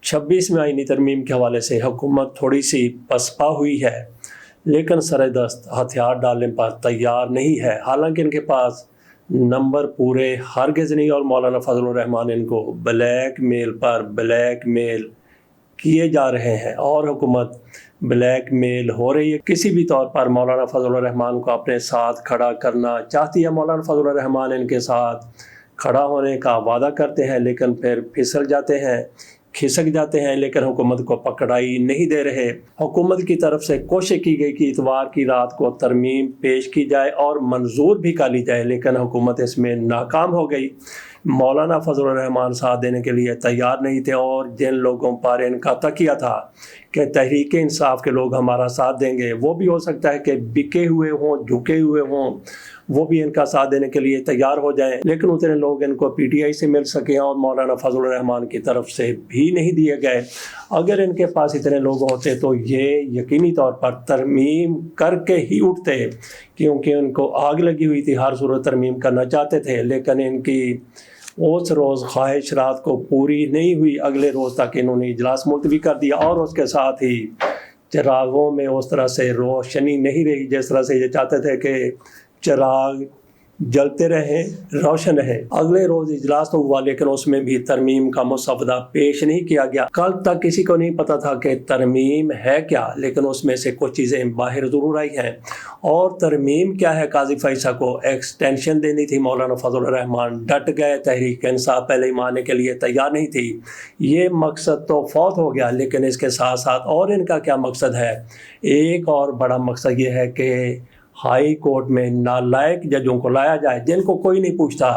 26वें आईनी तरमीम के हवाले से हुकूमत थोड़ी सी पसपा हुई है, लेकिन सरदस्त हथियार डालने पर तैयार नहीं है। हालांकि इनके पास नंबर पूरे हरगिज़ नहीं, और मौलाना फजलुर रहमान इनको ब्लैक मेल पर ब्लैक मेल किए जा रहे हैं और हुकूमत ब्लैक मेल हो रही है। किसी भी तौर पर मौलाना फजलुर रहमान को अपने साथ खड़ा करना चाहती है। मौलाना फजलुर रहमान इनके साथ खड़ा होने का वादा करते हैं, लेकिन फिर फिसल जाते हैं, खिसक जाते हैं, लेकिन हुकूमत को पकड़ाई नहीं दे रहे। हुकूमत की तरफ से कोशिश की गई कि इतवार की रात को तरमीम पेश की जाए और मंजूर भी कर ली जाए, लेकिन हुकूमत इसमें नाकाम हो गई। मौलाना फजलुर रहमान साथ देने के लिए तैयार नहीं थे, और जिन लोगों पर इनका तकिया था कि तहरीक इंसाफ के लोग हमारा साथ देंगे, वो भी हो सकता है कि बिके हुए हों, झुके हुए हों, वो भी इनका साथ देने के लिए तैयार हो जाएं, लेकिन उतने लोग इनको पीटीआई से मिल सके और मौलाना फजलुर रहमान की तरफ से भी नहीं दिए गए। अगर इनके पास इतने लोग होते तो ये यकीनी तौर पर तरमीम करके ही उठते, क्योंकि उनको आग लगी हुई थी, हर सूरत तरमीम करना चाहते थे, लेकिन इनकी उस रोज़ ख्वाहिश रात को पूरी नहीं हुई। अगले रोज़ तक इन्होंने इजलास मुलतवी कर दिया, और उसके साथ ही चिरागों में उस तरह से रोशनी नहीं रही जिस तरह से ये चाहते थे कि चिराग जलते रहें, रोशन रहे। अगले रोज़ इजलास तो हुआ, लेकिन उसमें भी तरमीम का मुसवदा पेश नहीं किया गया। कल तक किसी को नहीं पता था कि तरमीम है क्या, लेकिन उसमें से कुछ चीज़ें बाहर ज़रूर आई हैं। और तरमीम क्या है? काजी फैसा को एक्सटेंशन देनी थी। मौलाना फजलुर रहमान डट गए, तहरीक इंसाफ पहले ही मानने के लिए तैयार नहीं थी। ये मकसद तो फौत हो गया, लेकिन इसके साथ साथ और इनका क्या मकसद है? एक और बड़ा मकसद ये है कि हाई कोर्ट में नालायक जजों को लाया जाए, जिनको कोई नहीं पूछता,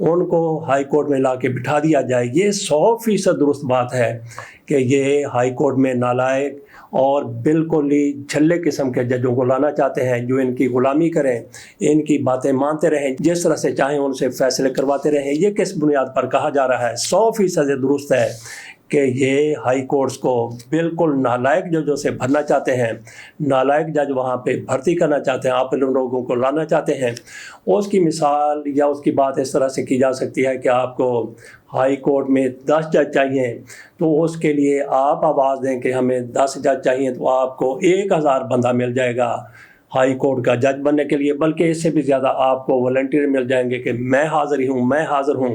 उनको हाई कोर्ट में ला के बिठा दिया जाए। ये 100% दुरुस्त बात है कि ये हाई कोर्ट में नालायक और बिल्कुल ही झल्ले किस्म के जजों को लाना चाहते हैं, जो इनकी ग़ुलामी करें, इनकी बातें मानते रहें, जिस तरह से चाहें उनसे फैसले करवाते रहें। ये किस बुनियाद पर कहा जा रहा है? 100% दुरुस्त है कि ये हाई कोर्ट्स को बिल्कुल नालायक जजों से भरना चाहते हैं, नालायक जज वहाँ पे भर्ती करना चाहते हैं, आप लोगों को लाना चाहते हैं। उसकी मिसाल या उसकी बात इस तरह से की जा सकती है कि आपको हाई कोर्ट में 10 जज चाहिए, तो उसके लिए आप आवाज़ दें कि हमें 10 जज चाहिए, तो आपको 1000 बंदा मिल जाएगा हाई कोर्ट का जज बनने के लिए, बल्कि इससे भी ज़्यादा आपको वॉलंटियर मिल जाएंगे कि मैं हाज़िर हूँ।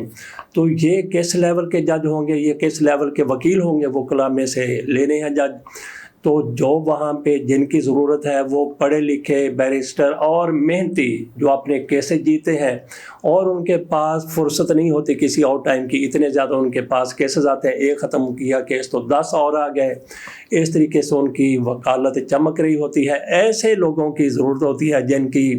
तो ये किस लेवल के जज होंगे, ये किस लेवल के वकील होंगे? वकील में से लेने हैं जज। तो जो वहाँ पे जिनकी ज़रूरत है वो पढ़े लिखे बैरिस्टर और मेहनती, जो अपने केसेस जीते हैं, और उनके पास फुर्सत नहीं होती किसी और टाइम की, इतने ज़्यादा उनके पास केसेस आते हैं। एक ख़त्म किया केस तो 10 और आ गए। इस तरीके से उनकी वकालत चमक रही होती है। ऐसे लोगों की ज़रूरत होती है जिनकी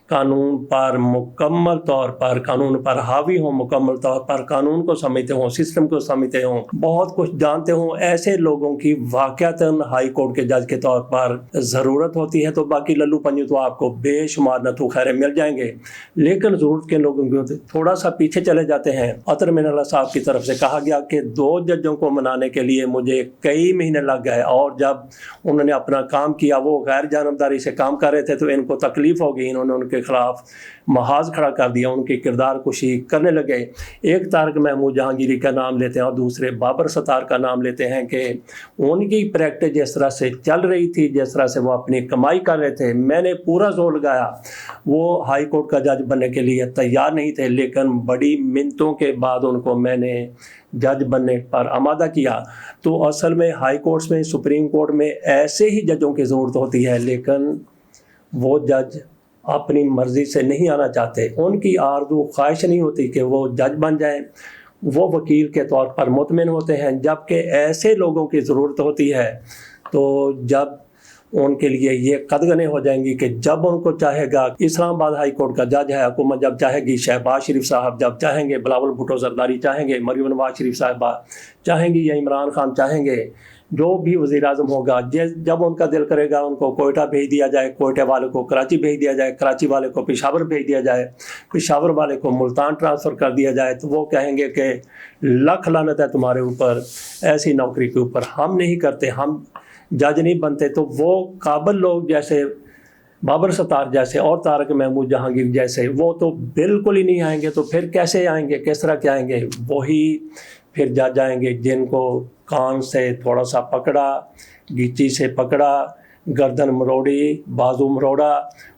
कानून पर मुकम्मल तौर पर, कानून पर हावी हों, मुकम्मल तौर पर कानून को समझते हों, सिस्टम को समझते हों, बहुत कुछ जानते हों। ऐसे लोगों की वाक़अतन हाई कोर्ट के जज के तौर पर ज़रूरत होती है। तो बाकी लल्लू पंजू तो आपको बेशुमार नथू खैरे मिल जाएंगे, लेकिन ज़रूरत के लोगों को थोड़ा सा पीछे चले जाते हैं। अतर मिनल्ला साहब की तरफ से कहा गया कि 2 जजों को मनाने के लिए मुझे कई महीने लग गए, और जब उन्होंने अपना काम किया, वो गैर जानबदारी से काम कर रहे थे, तो इनको तकलीफ़ हो गई, इन्होंने उनके खिलाफ महाज खड़ा कर दिया, उनकी किरदार कुशी करने लगे। एक तारक महमूद जहांगीरी का नाम लेते हैं और दूसरे बाबर सत्तार का नाम लेते हैं कि उनकी प्रैक्टिस जिस तरह से चल रही थी, जिस तरह से वो अपनी कमाई कर रहे थे, मैंने पूरा जोर लगाया। वो हाई कोर्ट का जज बनने के लिए तैयार नहीं थे, लेकिन बड़ी मिन्नतों के बाद उनको मैंने जज बनने पर आमादा किया। तो असल में हाई कोर्ट्स में, सुप्रीम कोर्ट में ऐसे ही जजों की ज़रूरत होती है, लेकिन वो जज अपनी मर्ज़ी से नहीं आना चाहते, उनकी आरज़ू ख्वाहिश नहीं होती कि वो जज बन जाएं, वो वकील के तौर पर मुतमिन होते हैं। जबकि ऐसे लोगों की ज़रूरत होती है, तो जब उनके लिए ये कदगने हो जाएंगी कि जब उनको चाहेगा, इस्लामाबाद हाई कोर्ट का जज है, हुकूमत जब चाहेगी, शहबाज शरीफ साहब जब चाहेंगे, बिलावल भुट्टो जरदारी चाहेंगे, मरियम नवाज शरीफ साहबा चाहेंगी, या इमरान खान चाहेंगे, जो भी वज़ीर आज़म होगा, जब उनका दिल करेगा उनको कोयटा भेज दिया जाए, कोयटा वाले को कराची भेज दिया जाए, कराची वाले को पेशावर भेज दिया जाए, पेशावर वाले को मुल्तान ट्रांसफ़र कर दिया जाए, तो वो कहेंगे कि लख लानत है तुम्हारे ऊपर, ऐसी नौकरी के ऊपर हम नहीं करते, हम जज नहीं बनते। तो वो काबिल लोग जैसे बाबर सत्तार जैसे और तारक महमूद जहांगीर जैसे, वो तो बिल्कुल ही नहीं आएंगे। तो फिर कैसे आएंगे, किस तरह के आएंगे? वही پھر جج آئیں گے جن کو کان سے تھوڑا سا پکڑا، گچی سے پکڑا، گردن مروڑی، بازو مروڑا،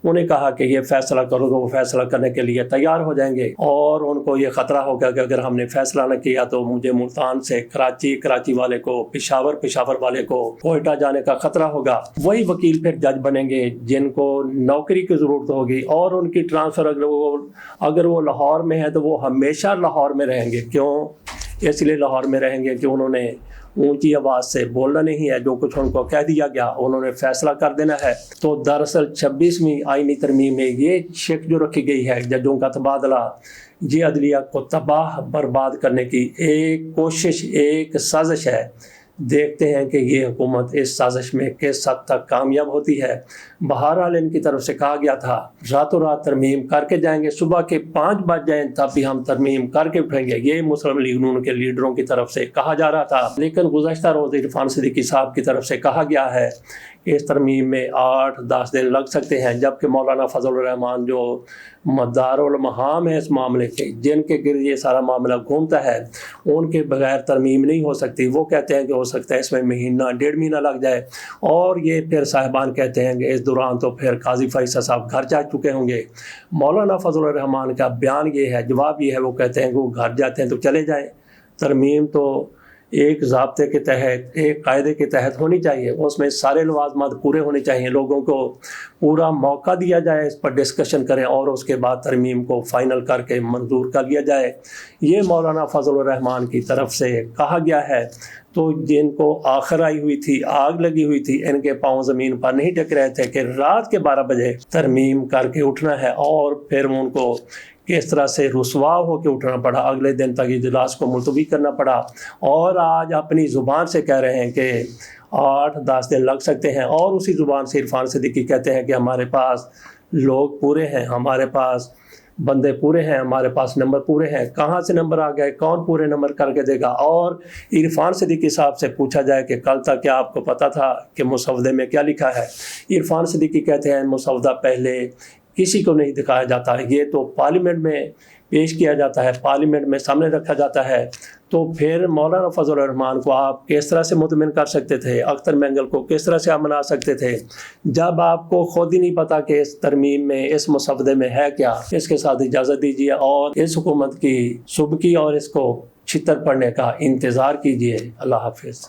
انہیں کہا کہ یہ فیصلہ کرو تو وہ فیصلہ کرنے کے لیے تیار ہو جائیں گے، اور ان کو یہ خطرہ ہوگا کہ اگر ہم نے فیصلہ نہ کیا تو مجھے ملتان سے کراچی والے کو، پشاور والے کو کوئٹہ جانے کا خطرہ ہوگا۔ وہی وکیل پھر جج بنیں گے جن کو نوکری کی ضرورت ہوگی، اور ان کی ٹرانسفر اگر وہ لاہور میں ہے تو وہ ہمیشہ لاہور میں رہیں گے۔ کیوں؟ اس لیے لاہور میں رہیں گے کہ انہوں نے اونچی آواز سے بولنا نہیں ہے، جو کچھ ان کو کہہ دیا گیا انہوں نے فیصلہ کر دینا ہے۔ تو دراصل 26ویں آئینی ترمیم میں یہ شک جو رکھی گئی ہے ججوں کا تبادلہ، یہ عدلیہ کو تباہ برباد کرنے کی ایک کوشش، ایک سازش ہے۔ دیکھتے ہیں کہ یہ حکومت اس سازش میں کس حد تک کامیاب ہوتی ہے۔ بہرحال ان کی طرف سے کہا گیا تھا راتوں رات ترمیم کر کے جائیں گے، صبح کے 5 بج جائیں تب بھی ہم ترمیم کر کے اٹھیں گے، یہ مسلم لیگ نون کے لیڈروں کی طرف سے کہا جا رہا تھا۔ لیکن گزشتہ روز عرفان صدیقی صاحب کی طرف سے کہا گیا ہے کہ اس ترمیم میں 8-10 دن لگ سکتے ہیں، جبکہ مولانا فضل الرحمان جو مدار المہام ہے اس معاملے کے، جن کے گرد یہ سارا معاملہ گھومتا ہے، ان کے بغیر ترمیم نہیں ہو سکتی۔ وہ کہتے ہیں کہ ہو سکتا ہے اس میں مہینہ 1.5 مہینہ لگ جائے، اور یہ پھر صاحبان کہتے ہیں کہ اس دوران تو پھر قاضی فیصل صاحب گھر جا چکے ہوں گے۔ مولانا فضل الرحمان کا بیان یہ ہے، جواب یہ ہے، وہ کہتے ہیں کہ وہ گھر جاتے ہیں تو چلے جائیں، ترمیم تو ایک ضابطے کے تحت، ایک قاعدے کے تحت ہونی چاہیے، اس میں سارے لوازمات پورے ہونے چاہیے، لوگوں کو پورا موقع دیا جائے، اس پر ڈسکشن کریں اور اس کے بعد ترمیم کو فائنل کر کے منظور کر لیا جائے۔ یہ مولانا فضل الرحمان کی طرف سے کہا گیا ہے۔ تو جن کو آخر آئی ہوئی تھی، آگ لگی ہوئی تھی، ان کے پاؤں زمین پر نہیں ٹک رہے تھے کہ رات کے 12 بجے ترمیم کر کے اٹھنا ہے، اور پھر ان کو کس طرح سے رسوا ہو کے اٹھنا پڑا، اگلے دن تک اجلاس کو ملتوی کرنا پڑا، اور آج اپنی زبان سے کہہ رہے ہیں کہ 8-10 دن لگ سکتے ہیں، اور اسی زبان سے عرفان صدیقی کہتے ہیں کہ ہمارے پاس لوگ پورے ہیں، ہمارے پاس بندے پورے ہیں، ہمارے پاس نمبر پورے ہیں۔ کہاں سے نمبر آ گئے، کون پورے نمبر کر کے دے گا؟ اور عرفان صدیقی صاحب سے پوچھا جائے کہ کل تک کیا آپ کو پتا تھا کہ مسودے میں کیا لکھا ہے؟ عرفان صدیقی کہتے ہیں مسودہ پہلے کسی کو نہیں دکھایا جاتا، یہ تو پارلیمنٹ میں پیش کیا جاتا ہے، پارلیمنٹ میں سامنے رکھا جاتا ہے۔ تو پھر مولانا فضل الرحمان کو آپ کس طرح سے مطمئن کر سکتے تھے، اختر مینگل کو کس طرح سے آپ منا سکتے تھے، جب آپ کو خود ہی نہیں پتا کہ اس ترمیم میں، اس مسودے میں ہے کیا؟ اس کے ساتھ اجازت دیجیے اور اس حکومت کی صبح کی اور اس کو چھتر پڑنے کا انتظار کیجیے۔ اللہ حافظ۔